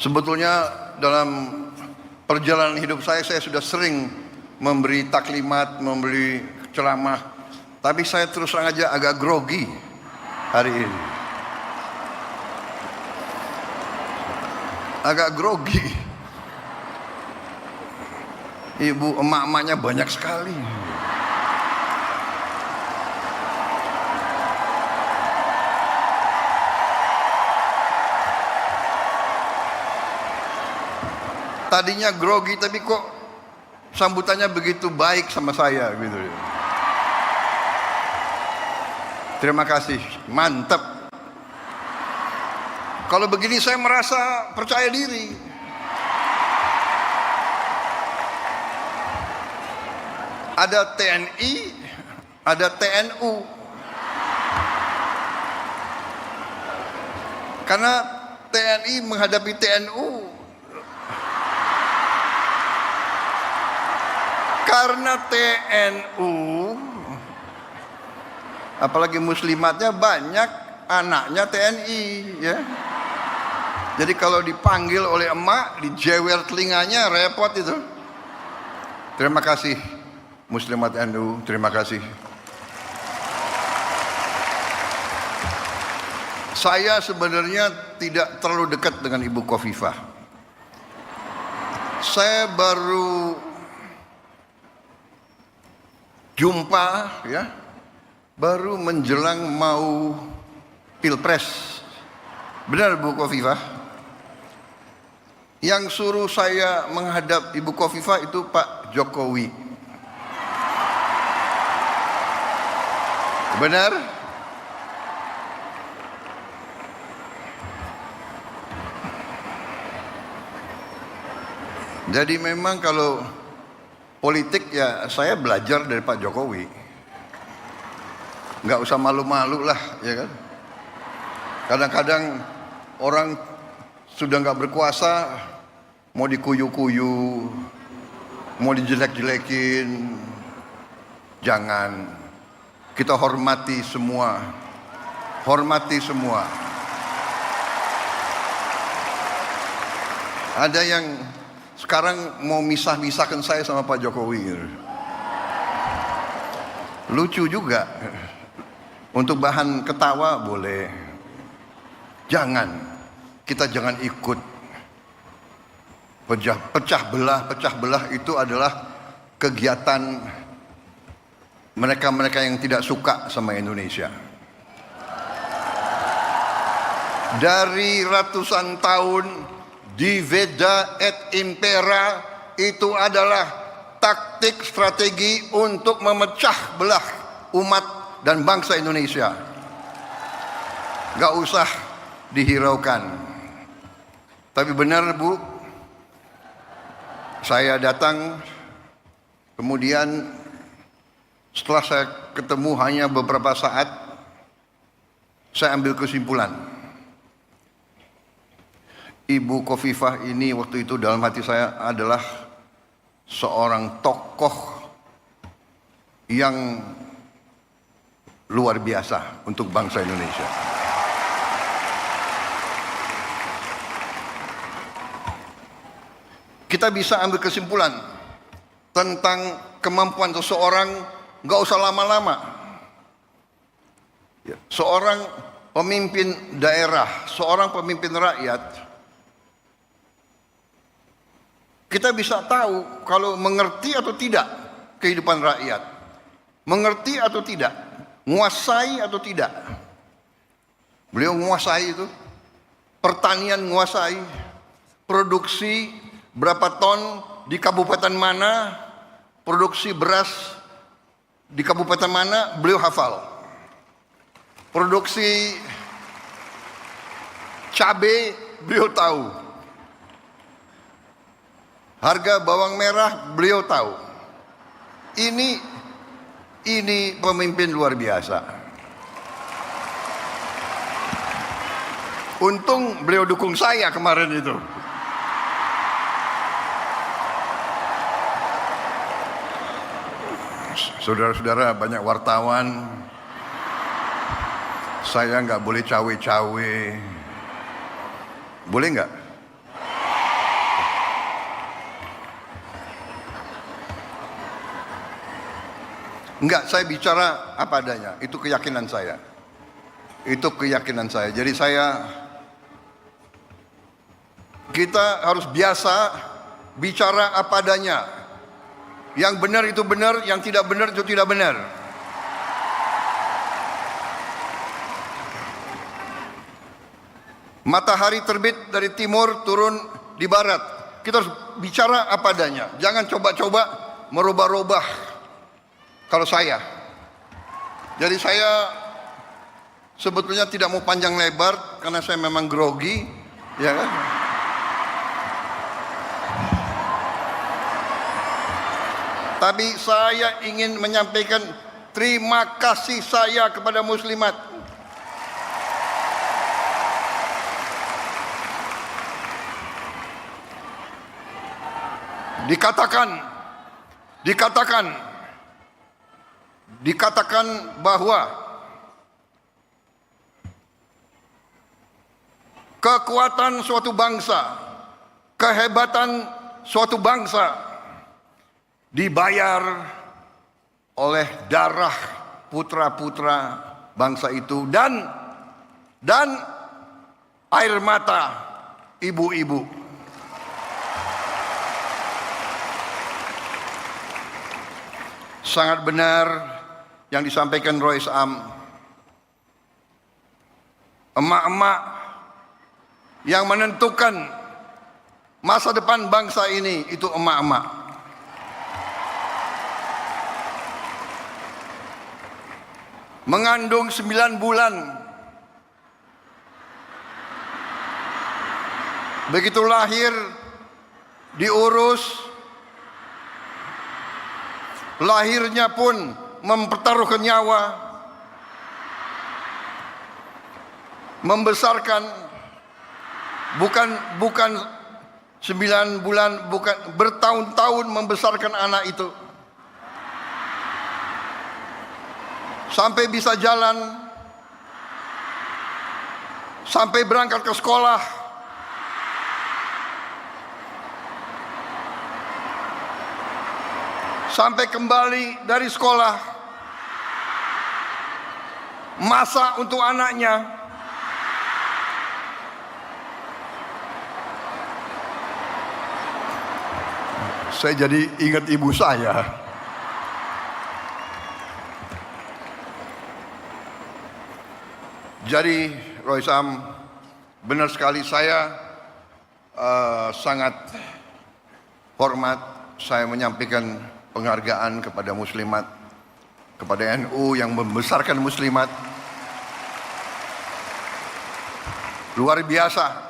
Sebetulnya dalam perjalanan hidup saya sudah sering memberi taklimat, memberi ceramah, tapi saya terus terang aja agak grogi hari ini. Agak grogi. Ibu emak-emaknya banyak sekali. Tadinya grogi tapi kok sambutannya begitu baik sama saya gitu. Terima kasih, mantap. Kalau begini saya merasa percaya diri. Ada TNI, ada TNU. Karena TNI menghadapi TNU. Karena TNU, apalagi muslimatnya banyak anaknya TNI, ya. Jadi kalau dipanggil oleh emak, dijewer telinganya, repot itu. Terima kasih muslimat NU, terima kasih. Saya sebenarnya tidak terlalu dekat dengan Ibu Khofifah. Saya baru jumpa, ya, baru menjelang mau pilpres. Benar Bu Khofifah? Yang suruh saya menghadap Ibu Khofifah itu Pak Jokowi. Benar? Jadi memang kalau politik ya saya belajar dari Pak Jokowi. Nggak usah malu-malu lah, ya kan? Kadang-kadang orang sudah nggak berkuasa, mau dikuyu-kuyu, mau dijelek-jelekin. Jangan. Kita hormati semua. Hormati semua. Ada yang sekarang mau misah-misahkan saya sama Pak Jokowi. Lucu juga. Untuk bahan ketawa boleh. Jangan. Kita jangan ikut. Pecah belah itu adalah kegiatan mereka-mereka yang tidak suka sama Indonesia. Dari ratusan tahun, diveda et impera itu adalah taktik strategi untuk memecah belah umat dan bangsa Indonesia. Gak usah dihiraukan. Tapi benar Bu, saya datang, kemudian setelah saya ketemu hanya beberapa saat, saya ambil kesimpulan. Ibu Khofifah ini waktu itu dalam hati saya adalah seorang tokoh yang luar biasa untuk bangsa Indonesia. Kita bisa ambil kesimpulan tentang kemampuan seseorang, nggak usah lama-lama. Seorang pemimpin daerah, seorang pemimpin rakyat, kita bisa tahu kalau mengerti atau tidak kehidupan rakyat, mengerti atau tidak, menguasai atau tidak. Beliau menguasai itu, pertanian menguasai, produksi berapa ton di kabupaten mana, produksi beras di kabupaten mana, beliau hafal. Produksi cabai beliau tahu. Harga bawang merah beliau tahu. Ini pemimpin luar biasa. Untung beliau dukung saya kemarin itu. Saudara-saudara, banyak wartawan. Saya nggak boleh cawe-cawe. Boleh nggak? Enggak, saya bicara apa adanya. Itu keyakinan saya. Itu keyakinan saya. Jadi kita harus biasa bicara apa adanya. Yang benar itu benar, yang tidak benar itu tidak benar. Matahari terbit dari timur, turun di barat. Kita harus bicara apa adanya. Jangan coba-coba merubah-rubah. Kalau saya. Jadi saya sebetulnya tidak mau panjang lebar karena saya memang grogi, ya kan? Tapi saya ingin menyampaikan terima kasih saya kepada muslimat. Dikatakan bahwa kekuatan suatu bangsa, kehebatan suatu bangsa dibayar oleh darah putra-putra bangsa itu dan air mata ibu-ibu. Sangat benar yang disampaikan Rois Am. Emak-emak yang menentukan masa depan bangsa ini itu emak-emak. Mengandung 9 bulan. Begitu lahir diurus. Lahirnya pun mempertaruhkan nyawa, membesarkan bukan 9 bulan, bukan bertahun-tahun membesarkan anak itu sampai bisa jalan, sampai berangkat ke sekolah, sampai kembali dari sekolah, masak untuk anaknya, saya jadi ingat ibu saya. Jadi Rois Am, benar sekali saya sangat hormat, saya menyampaikan penghargaan kepada muslimat, kepada NU yang membesarkan muslimat. Luar biasa.